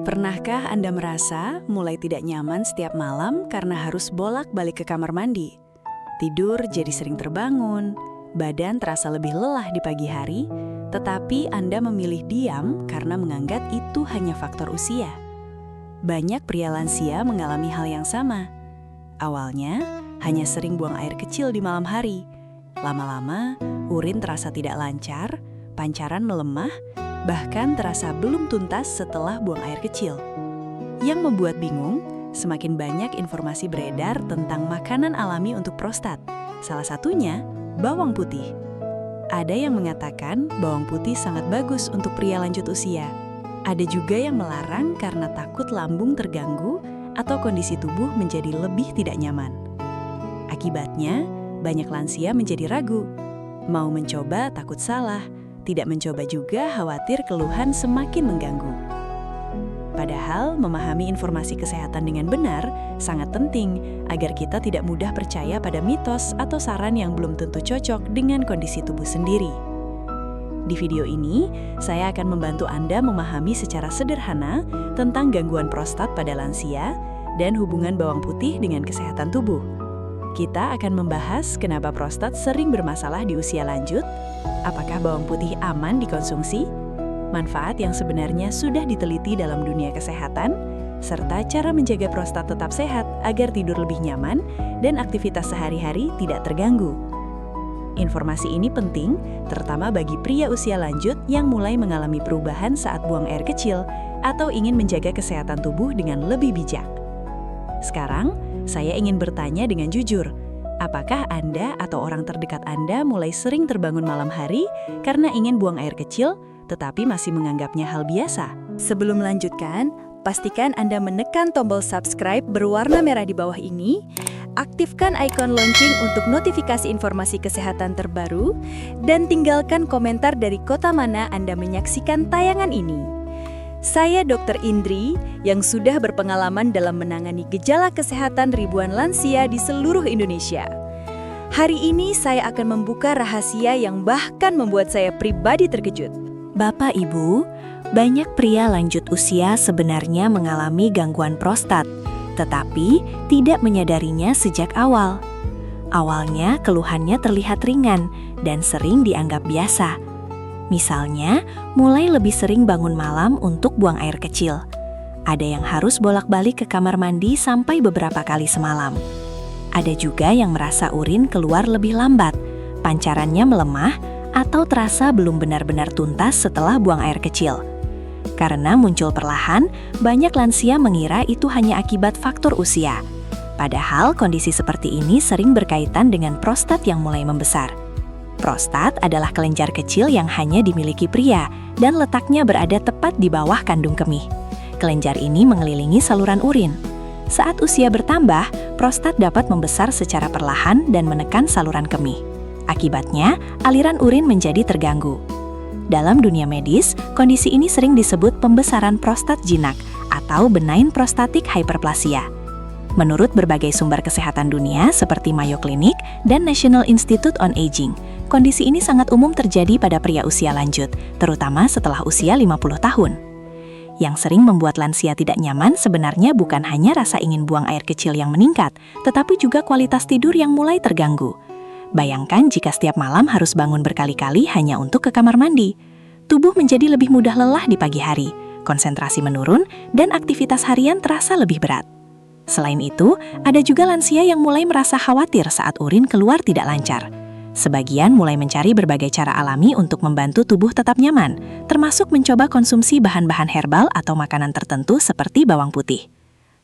Pernahkah Anda merasa mulai tidak nyaman setiap malam karena harus bolak-balik ke kamar mandi? Tidur jadi sering terbangun, badan terasa lebih lelah di pagi hari, tetapi Anda memilih diam karena menganggap itu hanya faktor usia. Banyak pria lansia mengalami hal yang sama. Awalnya, hanya sering buang air kecil di malam hari. Lama-lama, urin terasa tidak lancar, pancaran melemah, bahkan terasa belum tuntas setelah buang air kecil. Yang membuat bingung, semakin banyak informasi beredar tentang makanan alami untuk prostat. Salah satunya, bawang putih. Ada yang mengatakan bawang putih sangat bagus untuk pria lanjut usia. Ada juga yang melarang karena takut lambung terganggu atau kondisi tubuh menjadi lebih tidak nyaman. Akibatnya, banyak lansia menjadi ragu. Mau mencoba takut salah, tidak mencoba juga khawatir keluhan semakin mengganggu. Padahal memahami informasi kesehatan dengan benar sangat penting agar kita tidak mudah percaya pada mitos atau saran yang belum tentu cocok dengan kondisi tubuh sendiri. Di video ini, saya akan membantu Anda memahami secara sederhana tentang gangguan prostat pada lansia dan hubungan bawang putih dengan kesehatan tubuh. Kita akan membahas kenapa prostat sering bermasalah di usia lanjut, apakah bawang putih aman dikonsumsi, manfaat yang sebenarnya sudah diteliti dalam dunia kesehatan, serta cara menjaga prostat tetap sehat agar tidur lebih nyaman dan aktivitas sehari-hari tidak terganggu. Informasi ini penting, terutama bagi pria usia lanjut yang mulai mengalami perubahan saat buang air kecil atau ingin menjaga kesehatan tubuh dengan lebih bijak. Sekarang, saya ingin bertanya dengan jujur, apakah Anda atau orang terdekat Anda mulai sering terbangun malam hari karena ingin buang air kecil, tetapi masih menganggapnya hal biasa? Sebelum melanjutkan, pastikan Anda menekan tombol subscribe berwarna merah di bawah ini, aktifkan ikon lonceng untuk notifikasi informasi kesehatan terbaru, dan tinggalkan komentar dari kota mana Anda menyaksikan tayangan ini. Saya Dr. Indri yang sudah berpengalaman dalam menangani gejala kesehatan ribuan lansia di seluruh Indonesia. Hari ini saya akan membuka rahasia yang bahkan membuat saya pribadi terkejut. Bapak Ibu, banyak pria lanjut usia sebenarnya mengalami gangguan prostat, tetapi tidak menyadarinya sejak awal. Awalnya keluhannya terlihat ringan dan sering dianggap biasa. Misalnya, mulai lebih sering bangun malam untuk buang air kecil. Ada yang harus bolak-balik ke kamar mandi sampai beberapa kali semalam. Ada juga yang merasa urin keluar lebih lambat, pancarannya melemah, atau terasa belum benar-benar tuntas setelah buang air kecil. Karena muncul perlahan, banyak lansia mengira itu hanya akibat faktor usia. Padahal kondisi seperti ini sering berkaitan dengan prostat yang mulai membesar. Prostat adalah kelenjar kecil yang hanya dimiliki pria dan letaknya berada tepat di bawah kandung kemih. Kelenjar ini mengelilingi saluran urin. Saat usia bertambah, prostat dapat membesar secara perlahan dan menekan saluran kemih. Akibatnya, aliran urin menjadi terganggu. Dalam dunia medis, kondisi ini sering disebut pembesaran prostat jinak atau benign prostatic hyperplasia. Menurut berbagai sumber kesehatan dunia seperti Mayo Clinic dan National Institute on Aging, kondisi ini sangat umum terjadi pada pria usia lanjut, terutama setelah usia 50 tahun. Yang sering membuat lansia tidak nyaman sebenarnya bukan hanya rasa ingin buang air kecil yang meningkat, tetapi juga kualitas tidur yang mulai terganggu. Bayangkan jika setiap malam harus bangun berkali-kali hanya untuk ke kamar mandi. Tubuh menjadi lebih mudah lelah di pagi hari, konsentrasi menurun, dan aktivitas harian terasa lebih berat. Selain itu, ada juga lansia yang mulai merasa khawatir saat urin keluar tidak lancar. Sebagian mulai mencari berbagai cara alami untuk membantu tubuh tetap nyaman, termasuk mencoba konsumsi bahan-bahan herbal atau makanan tertentu seperti bawang putih.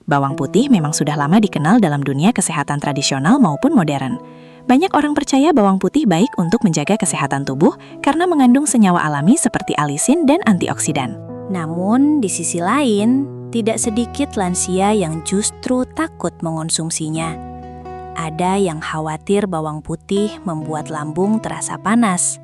Bawang putih memang sudah lama dikenal dalam dunia kesehatan tradisional maupun modern. Banyak orang percaya bawang putih baik untuk menjaga kesehatan tubuh karena mengandung senyawa alami seperti alisin dan antioksidan. Namun, di sisi lain, tidak sedikit lansia yang justru takut mengonsumsinya. Ada yang khawatir bawang putih membuat lambung terasa panas.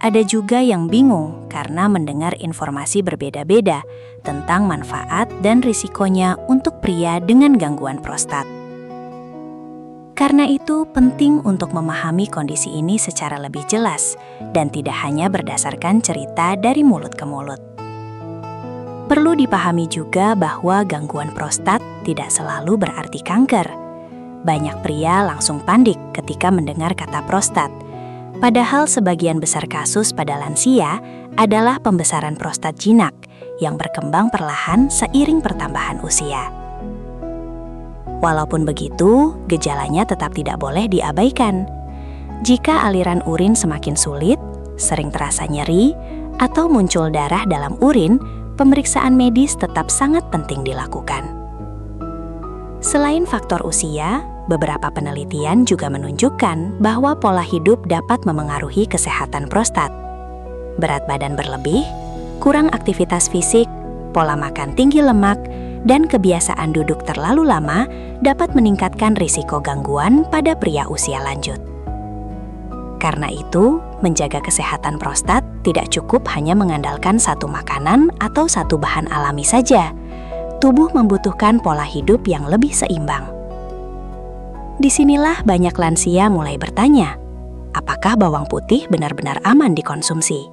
Ada juga yang bingung karena mendengar informasi berbeda-beda tentang manfaat dan risikonya untuk pria dengan gangguan prostat. Karena itu, penting untuk memahami kondisi ini secara lebih jelas dan tidak hanya berdasarkan cerita dari mulut ke mulut. Perlu dipahami juga bahwa gangguan prostat tidak selalu berarti kanker. Banyak pria langsung panik ketika mendengar kata prostat. Padahal sebagian besar kasus pada lansia adalah pembesaran prostat jinak yang berkembang perlahan seiring pertambahan usia. Walaupun begitu, gejalanya tetap tidak boleh diabaikan. Jika aliran urin semakin sulit, sering terasa nyeri, atau muncul darah dalam urin, pemeriksaan medis tetap sangat penting dilakukan. Selain faktor usia, beberapa penelitian juga menunjukkan bahwa pola hidup dapat memengaruhi kesehatan prostat. Berat badan berlebih, kurang aktivitas fisik, pola makan tinggi lemak, dan kebiasaan duduk terlalu lama dapat meningkatkan risiko gangguan pada pria usia lanjut. Karena itu, menjaga kesehatan prostat tidak cukup hanya mengandalkan satu makanan atau satu bahan alami saja. Tubuh membutuhkan pola hidup yang lebih seimbang. Disinilah banyak lansia mulai bertanya, apakah bawang putih benar-benar aman dikonsumsi?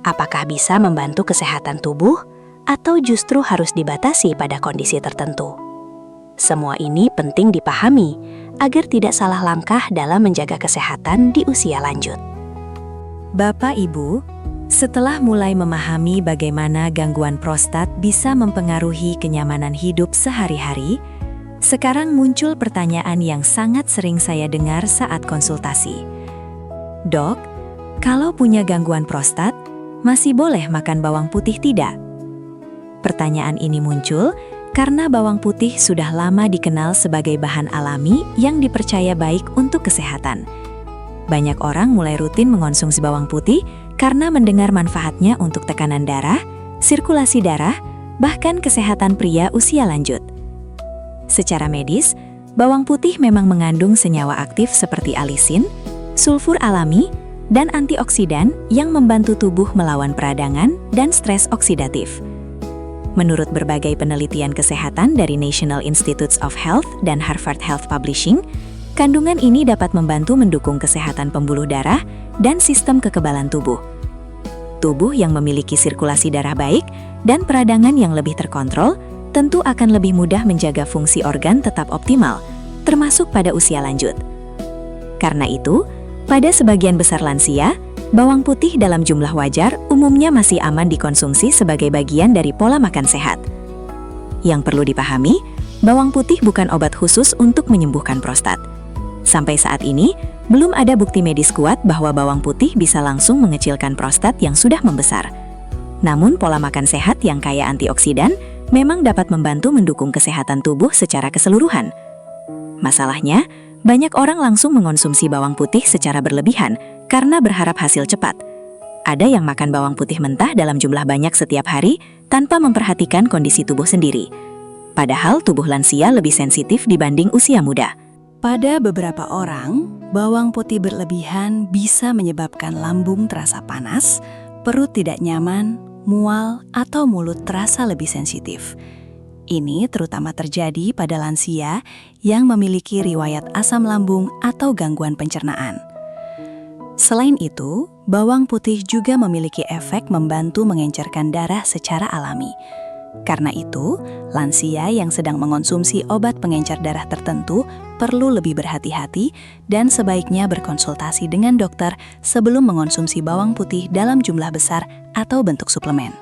Apakah bisa membantu kesehatan tubuh atau justru harus dibatasi pada kondisi tertentu? Semua ini penting dipahami agar tidak salah langkah dalam menjaga kesehatan di usia lanjut. Bapak Ibu, setelah mulai memahami bagaimana gangguan prostat bisa mempengaruhi kenyamanan hidup sehari-hari, sekarang muncul pertanyaan yang sangat sering saya dengar saat konsultasi. Dok, kalau punya gangguan prostat, masih boleh makan bawang putih tidak? Pertanyaan ini muncul karena bawang putih sudah lama dikenal sebagai bahan alami yang dipercaya baik untuk kesehatan. Banyak orang mulai rutin mengonsumsi bawang putih karena mendengar manfaatnya untuk tekanan darah, sirkulasi darah, bahkan kesehatan pria usia lanjut. Secara medis, bawang putih memang mengandung senyawa aktif seperti alisin, sulfur alami, dan antioksidan yang membantu tubuh melawan peradangan dan stres oksidatif. Menurut berbagai penelitian kesehatan dari National Institutes of Health dan Harvard Health Publishing, kandungan ini dapat membantu mendukung kesehatan pembuluh darah dan sistem kekebalan tubuh. Tubuh yang memiliki sirkulasi darah baik dan peradangan yang lebih terkontrol tentu akan lebih mudah menjaga fungsi organ tetap optimal, termasuk pada usia lanjut. Karena itu, pada sebagian besar lansia, bawang putih dalam jumlah wajar umumnya masih aman dikonsumsi sebagai bagian dari pola makan sehat. Yang perlu dipahami, bawang putih bukan obat khusus untuk menyembuhkan prostat. Sampai saat ini, belum ada bukti medis kuat bahwa bawang putih bisa langsung mengecilkan prostat yang sudah membesar. Namun, pola makan sehat yang kaya antioksidan memang dapat membantu mendukung kesehatan tubuh secara keseluruhan. Masalahnya, banyak orang langsung mengonsumsi bawang putih secara berlebihan karena berharap hasil cepat. Ada yang makan bawang putih mentah dalam jumlah banyak setiap hari tanpa memperhatikan kondisi tubuh sendiri. Padahal tubuh lansia lebih sensitif dibanding usia muda. Pada beberapa orang, bawang putih berlebihan bisa menyebabkan lambung terasa panas, perut tidak nyaman, mual, atau mulut terasa lebih sensitif. Ini terutama terjadi pada lansia yang memiliki riwayat asam lambung atau gangguan pencernaan. Selain itu, bawang putih juga memiliki efek membantu mengencerkan darah secara alami. Karena itu, lansia yang sedang mengonsumsi obat pengencer darah tertentu perlu lebih berhati-hati dan sebaiknya berkonsultasi dengan dokter sebelum mengonsumsi bawang putih dalam jumlah besar atau bentuk suplemen.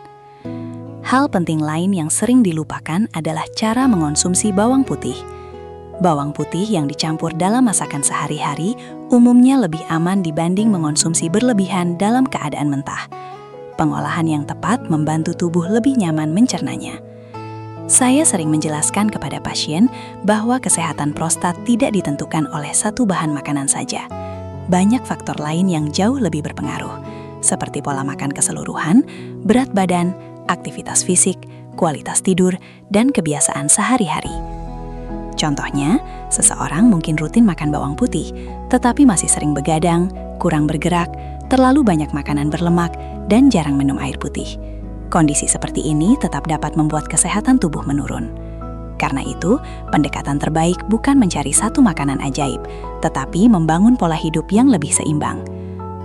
Hal penting lain yang sering dilupakan adalah cara mengonsumsi bawang putih. Bawang putih yang dicampur dalam masakan sehari-hari umumnya lebih aman dibanding mengonsumsi berlebihan dalam keadaan mentah. Pengolahan yang tepat membantu tubuh lebih nyaman mencernanya. Saya sering menjelaskan kepada pasien bahwa kesehatan prostat tidak ditentukan oleh satu bahan makanan saja. Banyak faktor lain yang jauh lebih berpengaruh, seperti pola makan keseluruhan, berat badan, aktivitas fisik, kualitas tidur, dan kebiasaan sehari-hari. Contohnya, seseorang mungkin rutin makan bawang putih, tetapi masih sering begadang, kurang bergerak, terlalu banyak makanan berlemak, dan jarang minum air putih. Kondisi seperti ini tetap dapat membuat kesehatan tubuh menurun. Karena itu, pendekatan terbaik bukan mencari satu makanan ajaib, tetapi membangun pola hidup yang lebih seimbang.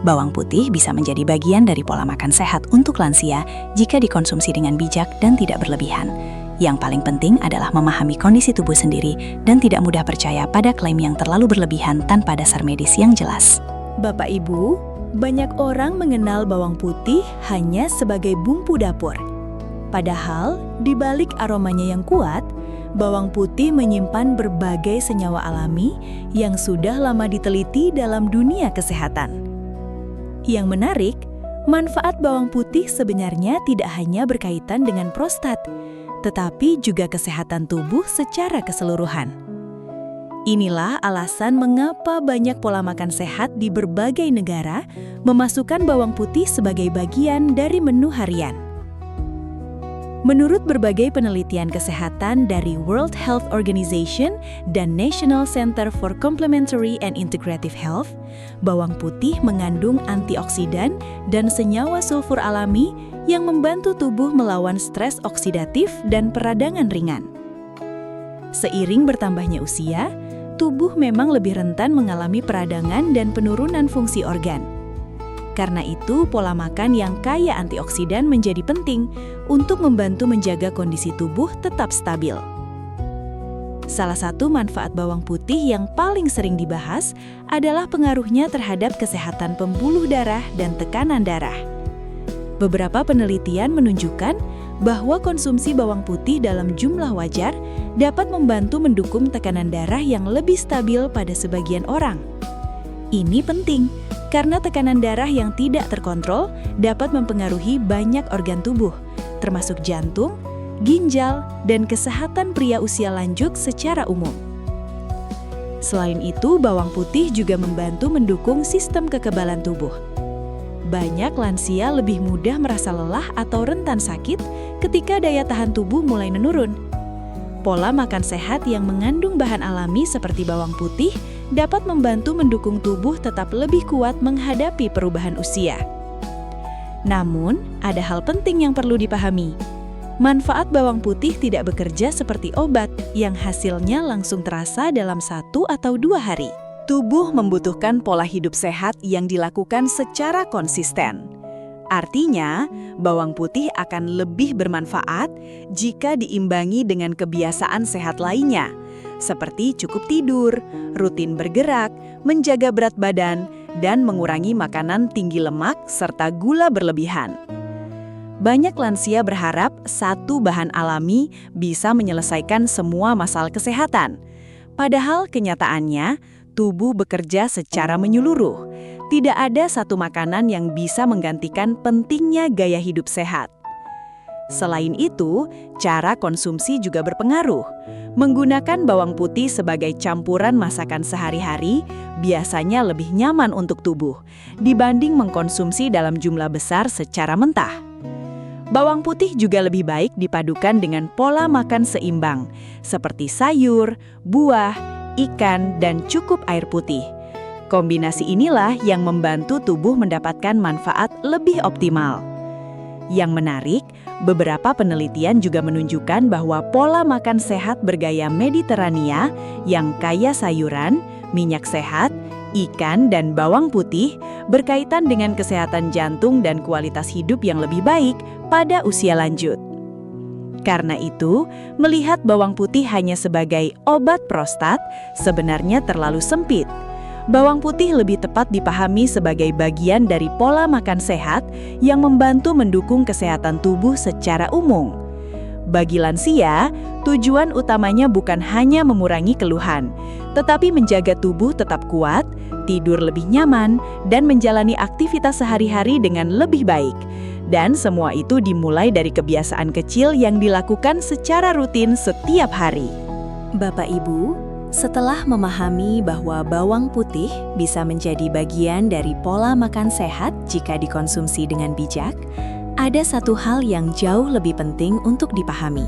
bawang putih bisa menjadi bagian dari pola makan sehat untuk lansia jika dikonsumsi dengan bijak dan tidak berlebihan. Yang paling penting adalah memahami kondisi tubuh sendiri dan tidak mudah percaya pada klaim yang terlalu berlebihan tanpa dasar medis yang jelas. Bapak Ibu, banyak orang mengenal bawang putih hanya sebagai bumbu dapur. Padahal, di balik aromanya yang kuat, bawang putih menyimpan berbagai senyawa alami yang sudah lama diteliti dalam dunia kesehatan. Yang menarik, manfaat bawang putih sebenarnya tidak hanya berkaitan dengan prostat, tetapi juga kesehatan tubuh secara keseluruhan. Inilah alasan mengapa banyak pola makan sehat di berbagai negara memasukkan bawang putih sebagai bagian dari menu harian. Menurut berbagai penelitian kesehatan dari World Health Organization dan National Center for Complementary and Integrative Health, bawang putih mengandung antioksidan dan senyawa sulfur alami yang membantu tubuh melawan stres oksidatif dan peradangan ringan. Seiring bertambahnya usia, tubuh memang lebih rentan mengalami peradangan dan penurunan fungsi organ. Karena itu, pola makan yang kaya antioksidan menjadi penting untuk membantu menjaga kondisi tubuh tetap stabil. Salah satu manfaat bawang putih yang paling sering dibahas adalah pengaruhnya terhadap kesehatan pembuluh darah dan tekanan darah. Beberapa penelitian menunjukkan bahwa konsumsi bawang putih dalam jumlah wajar dapat membantu mendukung tekanan darah yang lebih stabil pada sebagian orang. Ini penting karena tekanan darah yang tidak terkontrol dapat mempengaruhi banyak organ tubuh, termasuk jantung, ginjal, dan kesehatan pria usia lanjut secara umum. Selain itu, bawang putih juga membantu mendukung sistem kekebalan tubuh. Banyak lansia lebih mudah merasa lelah atau rentan sakit ketika daya tahan tubuh mulai menurun. Pola makan sehat yang mengandung bahan alami seperti bawang putih dapat membantu mendukung tubuh tetap lebih kuat menghadapi perubahan usia. Namun, ada hal penting yang perlu dipahami. Manfaat bawang putih tidak bekerja seperti obat yang hasilnya langsung terasa dalam 1 atau 2 hari. Tubuh membutuhkan pola hidup sehat yang dilakukan secara konsisten. Artinya, bawang putih akan lebih bermanfaat jika diimbangi dengan kebiasaan sehat lainnya, seperti cukup tidur, rutin bergerak, menjaga berat badan, dan mengurangi makanan tinggi lemak serta gula berlebihan. Banyak lansia berharap satu bahan alami bisa menyelesaikan semua masalah kesehatan. Padahal kenyataannya, tubuh bekerja secara menyeluruh. Tidak ada satu makanan yang bisa menggantikan pentingnya gaya hidup sehat. Selain itu, cara konsumsi juga berpengaruh. Menggunakan bawang putih sebagai campuran masakan sehari-hari biasanya lebih nyaman untuk tubuh dibanding mengkonsumsi dalam jumlah besar secara mentah. Bawang putih juga lebih baik dipadukan dengan pola makan seimbang, seperti sayur, buah, ikan, dan cukup air putih. Kombinasi inilah yang membantu tubuh mendapatkan manfaat lebih optimal. Yang menarik, beberapa penelitian juga menunjukkan bahwa pola makan sehat bergaya Mediterania yang kaya sayuran, minyak sehat, ikan, dan bawang putih berkaitan dengan kesehatan jantung dan kualitas hidup yang lebih baik pada usia lanjut. Karena itu, melihat bawang putih hanya sebagai obat prostat sebenarnya terlalu sempit. Bawang putih lebih tepat dipahami sebagai bagian dari pola makan sehat yang membantu mendukung kesehatan tubuh secara umum. Bagi lansia, tujuan utamanya bukan hanya mengurangi keluhan, tetapi menjaga tubuh tetap kuat, tidur lebih nyaman, dan menjalani aktivitas sehari-hari dengan lebih baik. Dan semua itu dimulai dari kebiasaan kecil yang dilakukan secara rutin setiap hari. Bapak Ibu, setelah memahami bahwa bawang putih bisa menjadi bagian dari pola makan sehat jika dikonsumsi dengan bijak, ada satu hal yang jauh lebih penting untuk dipahami.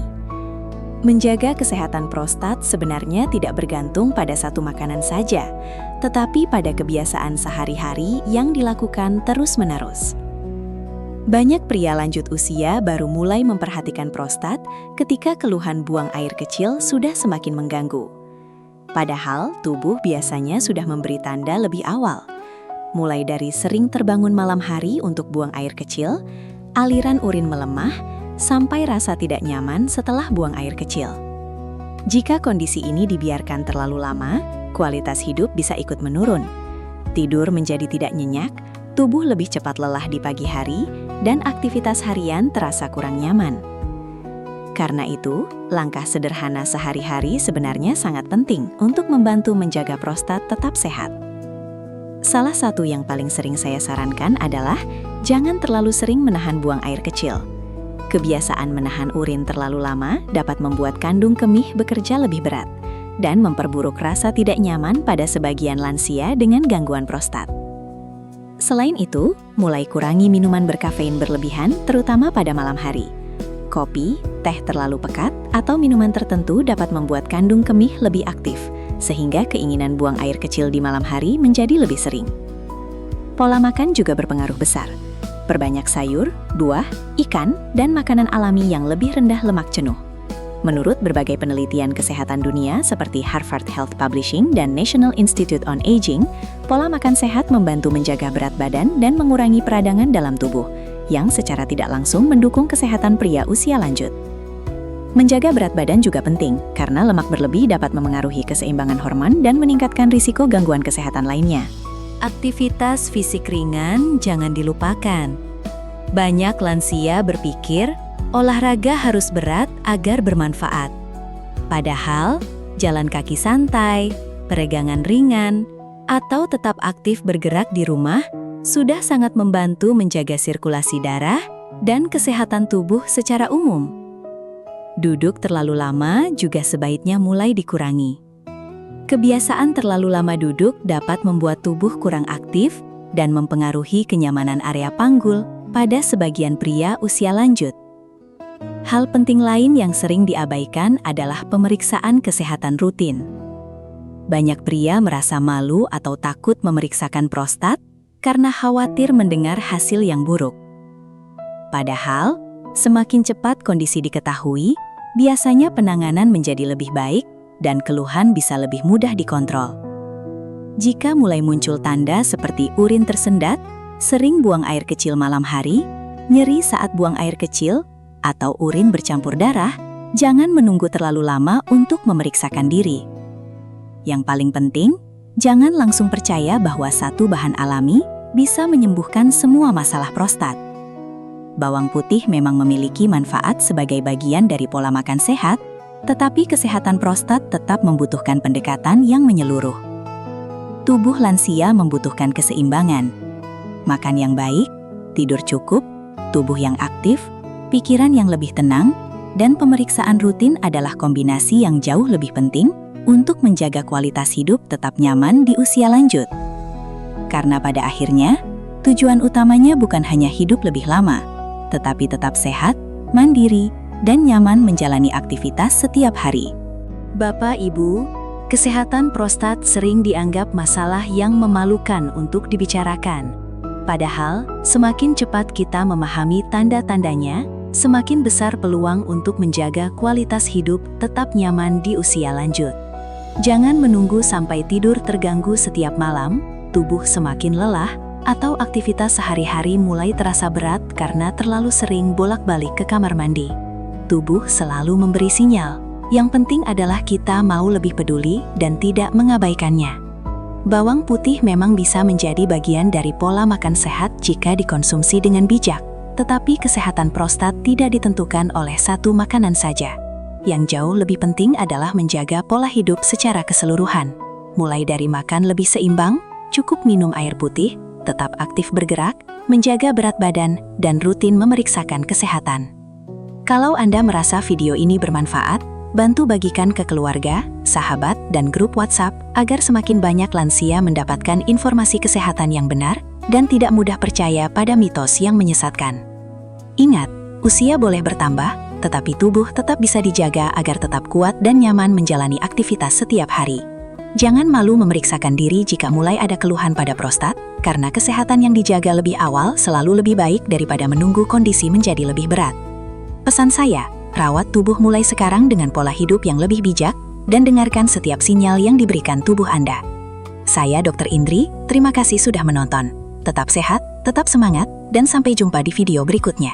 Menjaga kesehatan prostat sebenarnya tidak bergantung pada satu makanan saja, tetapi pada kebiasaan sehari-hari yang dilakukan terus-menerus. Banyak pria lanjut usia baru mulai memperhatikan prostat ketika keluhan buang air kecil sudah semakin mengganggu. Padahal tubuh biasanya sudah memberi tanda lebih awal. mulai dari sering terbangun malam hari untuk buang air kecil, aliran urin melemah, sampai rasa tidak nyaman setelah buang air kecil. Jika kondisi ini dibiarkan terlalu lama, kualitas hidup bisa ikut menurun. Tidur menjadi tidak nyenyak, tubuh lebih cepat lelah di pagi hari, dan aktivitas harian terasa kurang nyaman. Karena itu, langkah sederhana sehari-hari sebenarnya sangat penting untuk membantu menjaga prostat tetap sehat. Salah satu yang paling sering saya sarankan adalah jangan terlalu sering menahan buang air kecil. Kebiasaan menahan urin terlalu lama dapat membuat kandung kemih bekerja lebih berat dan memperburuk rasa tidak nyaman pada sebagian lansia dengan gangguan prostat. Selain itu, mulai kurangi minuman berkafein berlebihan, terutama pada malam hari. Kopi, teh terlalu pekat, atau minuman tertentu dapat membuat kandung kemih lebih aktif, sehingga keinginan buang air kecil di malam hari menjadi lebih sering. Pola makan juga berpengaruh besar. Perbanyak sayur, buah, ikan, dan makanan alami yang lebih rendah lemak jenuh. Menurut berbagai penelitian kesehatan dunia seperti Harvard Health Publishing dan National Institute on Aging, pola makan sehat membantu menjaga berat badan dan mengurangi peradangan dalam tubuh, yang secara tidak langsung mendukung kesehatan pria usia lanjut. Menjaga berat badan juga penting, karena lemak berlebih dapat memengaruhi keseimbangan hormon dan meningkatkan risiko gangguan kesehatan lainnya. Aktivitas fisik ringan jangan dilupakan. Banyak lansia berpikir, olahraga harus berat agar bermanfaat. Padahal, jalan kaki santai, peregangan ringan, atau tetap aktif bergerak di rumah sudah sangat membantu menjaga sirkulasi darah dan kesehatan tubuh secara umum. Duduk terlalu lama juga sebaiknya mulai dikurangi. Kebiasaan terlalu lama duduk dapat membuat tubuh kurang aktif dan mempengaruhi kenyamanan area panggul pada sebagian pria usia lanjut. Hal penting lain yang sering diabaikan adalah pemeriksaan kesehatan rutin. Banyak pria merasa malu atau takut memeriksakan prostat karena khawatir mendengar hasil yang buruk. Padahal, semakin cepat kondisi diketahui, biasanya penanganan menjadi lebih baik dan keluhan bisa lebih mudah dikontrol. Jika mulai muncul tanda seperti urin tersendat, sering buang air kecil malam hari, nyeri saat buang air kecil, atau urin bercampur darah, jangan menunggu terlalu lama untuk memeriksakan diri. Yang paling penting, jangan langsung percaya bahwa satu bahan alami bisa menyembuhkan semua masalah prostat. Bawang putih memang memiliki manfaat sebagai bagian dari pola makan sehat, tetapi kesehatan prostat tetap membutuhkan pendekatan yang menyeluruh. Tubuh lansia membutuhkan keseimbangan. Makan yang baik, tidur cukup, tubuh yang aktif, pikiran yang lebih tenang, dan pemeriksaan rutin adalah kombinasi yang jauh lebih penting untuk menjaga kualitas hidup tetap nyaman di usia lanjut. Karena pada akhirnya, tujuan utamanya bukan hanya hidup lebih lama, tetapi tetap sehat, mandiri, dan nyaman menjalani aktivitas setiap hari. Bapak, Ibu, kesehatan prostat sering dianggap masalah yang memalukan untuk dibicarakan. Padahal, semakin cepat kita memahami tanda-tandanya, semakin besar peluang untuk menjaga kualitas hidup tetap nyaman di usia lanjut. Jangan menunggu sampai tidur terganggu setiap malam, tubuh semakin lelah, atau aktivitas sehari-hari mulai terasa berat karena terlalu sering bolak-balik ke kamar mandi. Tubuh selalu memberi sinyal. Yang penting adalah kita mau lebih peduli dan tidak mengabaikannya. Bawang putih memang bisa menjadi bagian dari pola makan sehat jika dikonsumsi dengan bijak. Tetapi kesehatan prostat tidak ditentukan oleh satu makanan saja. Yang jauh lebih penting adalah menjaga pola hidup secara keseluruhan. Mulai dari makan lebih seimbang, cukup minum air putih, tetap aktif bergerak, menjaga berat badan, dan rutin memeriksakan kesehatan. Kalau Anda merasa video ini bermanfaat, bantu bagikan ke keluarga, sahabat, dan grup WhatsApp agar semakin banyak lansia mendapatkan informasi kesehatan yang benar dan tidak mudah percaya pada mitos yang menyesatkan. Ingat, usia boleh bertambah, tetapi tubuh tetap bisa dijaga agar tetap kuat dan nyaman menjalani aktivitas setiap hari. Jangan malu memeriksakan diri jika mulai ada keluhan pada prostat, karena kesehatan yang dijaga lebih awal selalu lebih baik daripada menunggu kondisi menjadi lebih berat. Pesan saya, rawat tubuh mulai sekarang dengan pola hidup yang lebih bijak dan dengarkan setiap sinyal yang diberikan tubuh Anda. Saya Dr. Indri, terima kasih sudah menonton. Tetap sehat, tetap semangat, dan sampai jumpa di video berikutnya.